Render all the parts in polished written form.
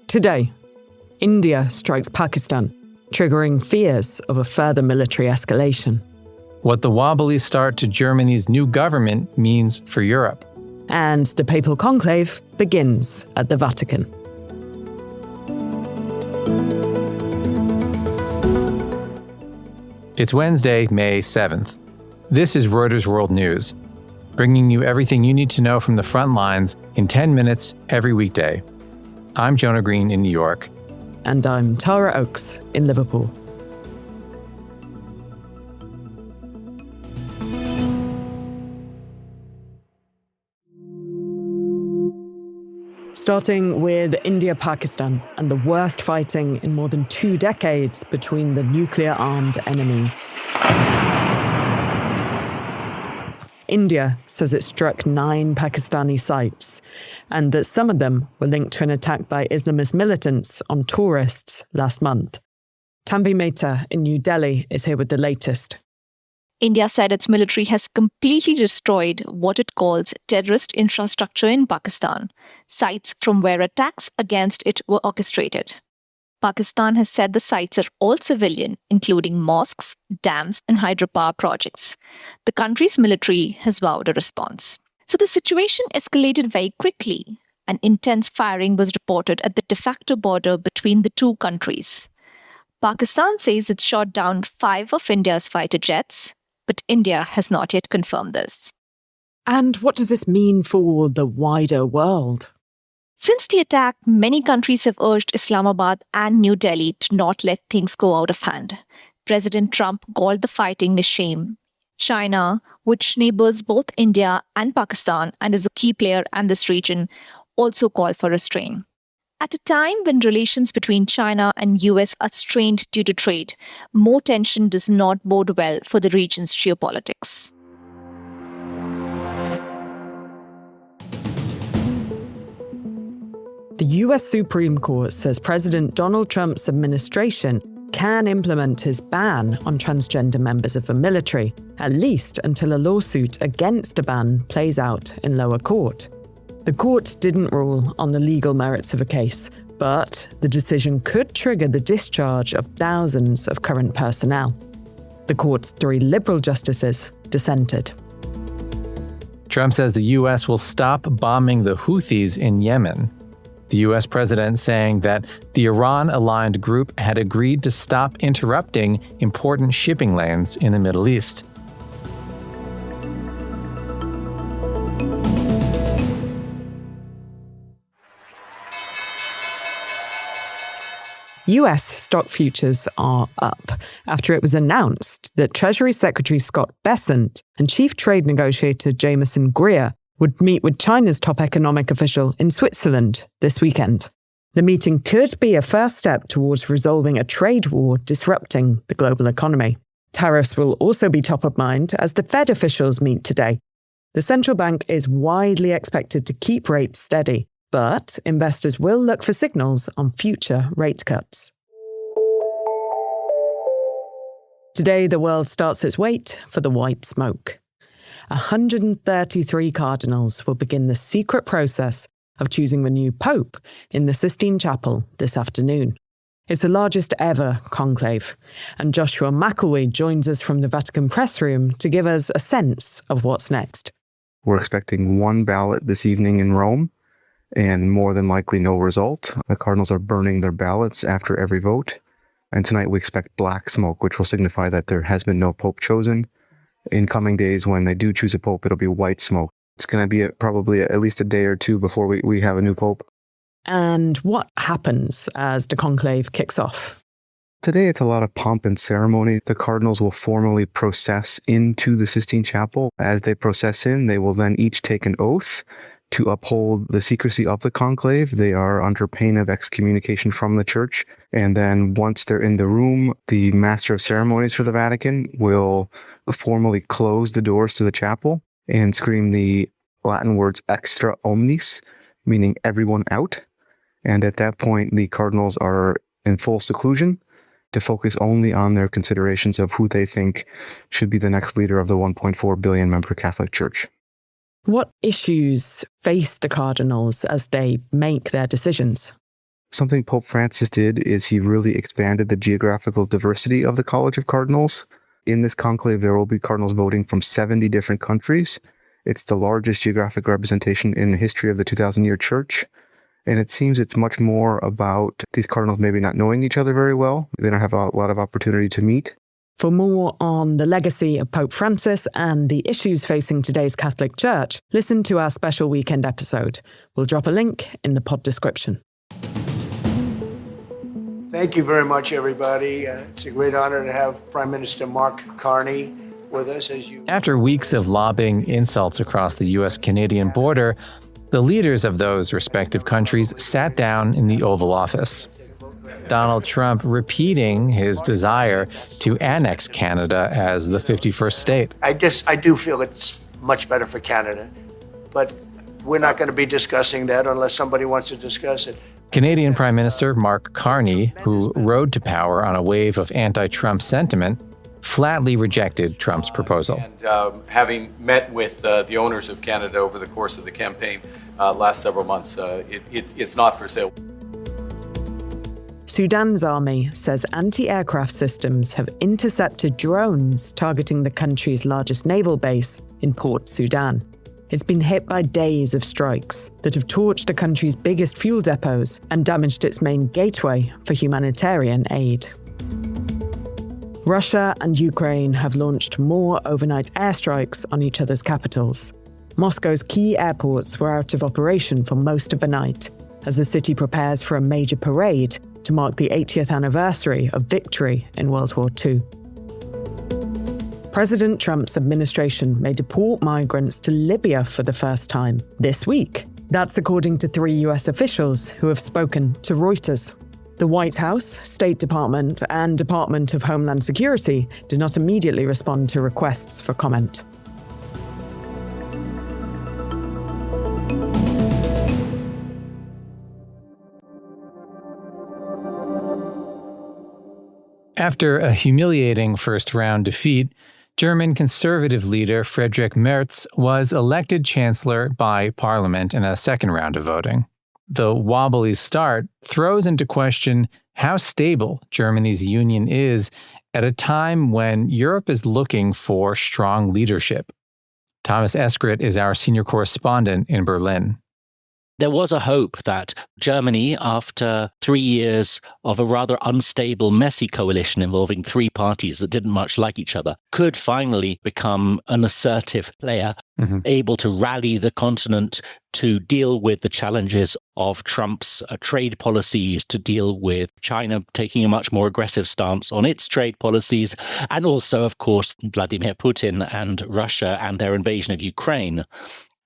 Today, India strikes Pakistan, triggering fears of a further military escalation. What the wobbly start to Germany's new government means for Europe. And the papal conclave begins at the Vatican. It's Wednesday, May 7th. This is Reuters World News, bringing you everything you need to know from the front lines in 10 minutes every weekday. I'm Jonah Green in New York. And I'm Tara Oakes in Liverpool. Starting with India-Pakistan and the worst fighting in more than 2 decades between the nuclear-armed enemies. India says it struck 9 Pakistani sites, and that some of them were linked to an attack by Islamist militants on tourists last month. Tanvi Mehta in New Delhi is here with the latest. India said its military has completely destroyed what it calls terrorist infrastructure in Pakistan, sites from where attacks against it were orchestrated. Pakistan has said the sites are all civilian, including mosques, dams, and hydropower projects. The country's military has vowed a response. So the situation escalated very quickly, and intense firing was reported at the de facto border between the two countries. Pakistan says it shot down 5 of India's fighter jets, but India has not yet confirmed this. And what does this mean for the wider world? Since the attack, many countries have urged Islamabad and New Delhi to not let things go out of hand. President Trump called the fighting a shame. China, which neighbors both India and Pakistan and is a key player in this region, also called for restraint. At a time when relations between China and US are strained due to trade, more tension does not bode well for the region's geopolitics. The US Supreme Court says President Donald Trump's administration can implement his ban on transgender members of the military, at least until a lawsuit against a ban plays out in lower court. The court didn't rule on the legal merits of a case, but the decision could trigger the discharge of thousands of current personnel. The court's 3 liberal justices dissented. Trump says the U.S. will stop bombing the Houthis in Yemen. The U.S. president saying that the Iran-aligned group had agreed to stop interrupting important shipping lanes in the Middle East. US stock futures are up after it was announced that Treasury Secretary Scott Bessent and Chief Trade Negotiator Jameson Greer would meet with China's top economic official in Switzerland this weekend. The meeting could be a first step towards resolving a trade war disrupting the global economy. Tariffs will also be top of mind as the Fed officials meet today. The central bank is widely expected to keep rates steady, but investors will look for signals on future rate cuts. Today, the world starts its wait for the white smoke. 133 cardinals will begin the secret process of choosing the new pope in the Sistine Chapel this afternoon. It's the largest ever conclave, and Joshua McElwee joins us from the Vatican press room to give us a sense of what's next. We're expecting 1 ballot this evening in Rome, and more than likely no result. The cardinals are burning their ballots after every vote. And tonight we expect black smoke, which will signify that there has been no pope chosen. In coming days, when they do choose a pope, it'll be white smoke. It's going to be probably at least a day or 2 before we have a new pope. And what happens as the conclave kicks off? Today, it's a lot of pomp and ceremony. The cardinals will formally process into the Sistine Chapel. As they process in, they will then each take an oath to uphold the secrecy of the conclave. They are under pain of excommunication from the church. And then once they're in the room, the master of ceremonies for the Vatican will formally close the doors to the chapel and scream the Latin words extra omnis, meaning everyone out. And at that point, the cardinals are in full seclusion to focus only on their considerations of who they think should be the next leader of the 1.4 billion member Catholic Church. What issues face the cardinals as they make their decisions? Something Pope Francis did is he really expanded the geographical diversity of the College of Cardinals. In this conclave, there will be cardinals voting from 70 different countries. It's the largest geographic representation in the history of the 2,000-year church. And it seems it's much more about these cardinals maybe not knowing each other very well. They don't have a lot of opportunity to meet. For more on the legacy of Pope Francis and the issues facing today's Catholic Church, listen to our special weekend episode. We'll drop a link in the pod description. Thank you very much, everybody. It's a great honor to have Prime Minister Mark Carney with us. After weeks of lobbing insults across the U.S.-Canadian border, the leaders of those respective countries sat down in the Oval Office. Donald Trump repeating his desire to annex Canada as the 51st state. I do feel it's much better for Canada, but we're not going to be discussing that unless somebody wants to discuss it. Canadian Prime Minister Mark Carney, who rode to power on a wave of anti-Trump sentiment, flatly rejected Trump's proposal. And having met with the owners of Canada over the course of the campaign last several months, it's not for sale. Sudan's army says anti-aircraft systems have intercepted drones targeting the country's largest naval base in Port Sudan. It's been hit by days of strikes that have torched the country's biggest fuel depots and damaged its main gateway for humanitarian aid. Russia and Ukraine have launched more overnight airstrikes on each other's capitals. Moscow's key airports were out of operation for most of the night as the city prepares for a major parade to mark the 80th anniversary of victory in World War II. President Trump's administration may deport migrants to Libya for the first time this week. That's according to 3 US officials who have spoken to Reuters. The White House, State Department, and Department of Homeland Security did not immediately respond to requests for comment. After a humiliating first-round defeat, German conservative leader Friedrich Merz was elected chancellor by parliament in a second round of voting. The wobbly start throws into question how stable Germany's union is at a time when Europe is looking for strong leadership. Thomas Eskrit is our senior correspondent in Berlin. There was a hope that Germany, after 3 years of a rather unstable, messy coalition involving 3 parties that didn't much like each other, could finally become an assertive player, able to rally the continent to deal with the challenges of Trump's trade policies, to deal with China taking a much more aggressive stance on its trade policies, and also, of course, Vladimir Putin and Russia and their invasion of Ukraine.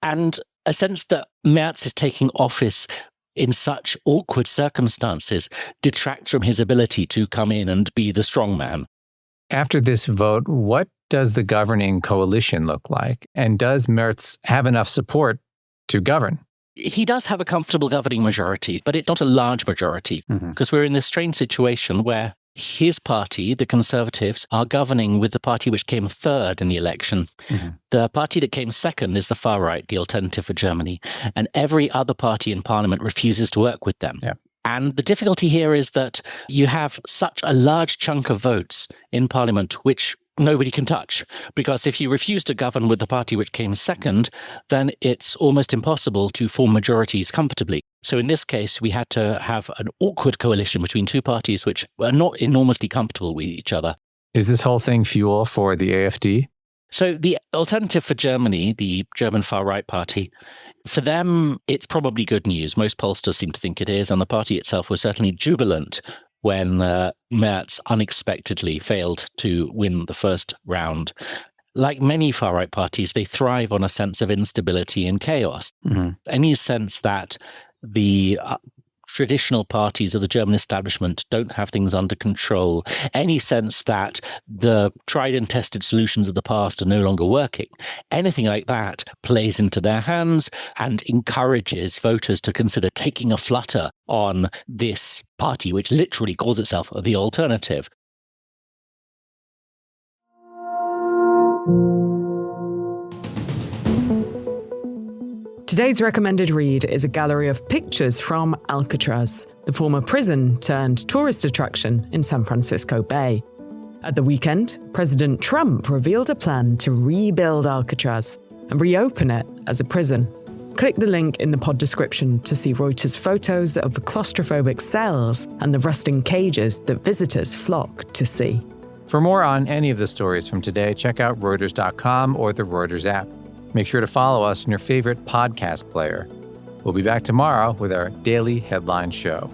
And a sense that Merz is taking office in such awkward circumstances detracts from his ability to come in and be the strong man. After this vote, what does the governing coalition look like? And does Merz have enough support to govern? He does have a comfortable governing majority, but it's not a large majority, because we're in this strange situation where his party, the Conservatives, are governing with the party which came third in the election. The party that came second is the far right, the Alternative for Germany, and every other party in parliament refuses to work with them. And the difficulty here is that you have such a large chunk of votes in parliament which nobody can touch, because if you refuse to govern with the party which came second, then it's almost impossible to form majorities comfortably. So in this case, we had to have an awkward coalition between 2 parties which were not enormously comfortable with each other. Is this whole thing fuel for the AfD? So the Alternative for Germany, the German far-right party, for them, it's probably good news. Most pollsters seem to think it is, and the party itself was certainly jubilant when Merz unexpectedly failed to win the first round. Like many far-right parties, they thrive on a sense of instability and chaos. Any sense that the traditional parties of the German establishment don't have things under control, any sense that the tried and tested solutions of the past are no longer working, anything like that plays into their hands and encourages voters to consider taking a flutter on this party, which literally calls itself the Alternative. Today's recommended read is a gallery of pictures from Alcatraz, the former prison turned tourist attraction in San Francisco Bay. At the weekend, President Trump revealed a plan to rebuild Alcatraz and reopen it as a prison. Click the link in the pod description to see Reuters photos of the claustrophobic cells and the rusting cages that visitors flock to see. For more on any of the stories from today, check out Reuters.com or the Reuters app. Make sure to follow us in your favorite podcast player. We'll be back tomorrow with our daily headline show.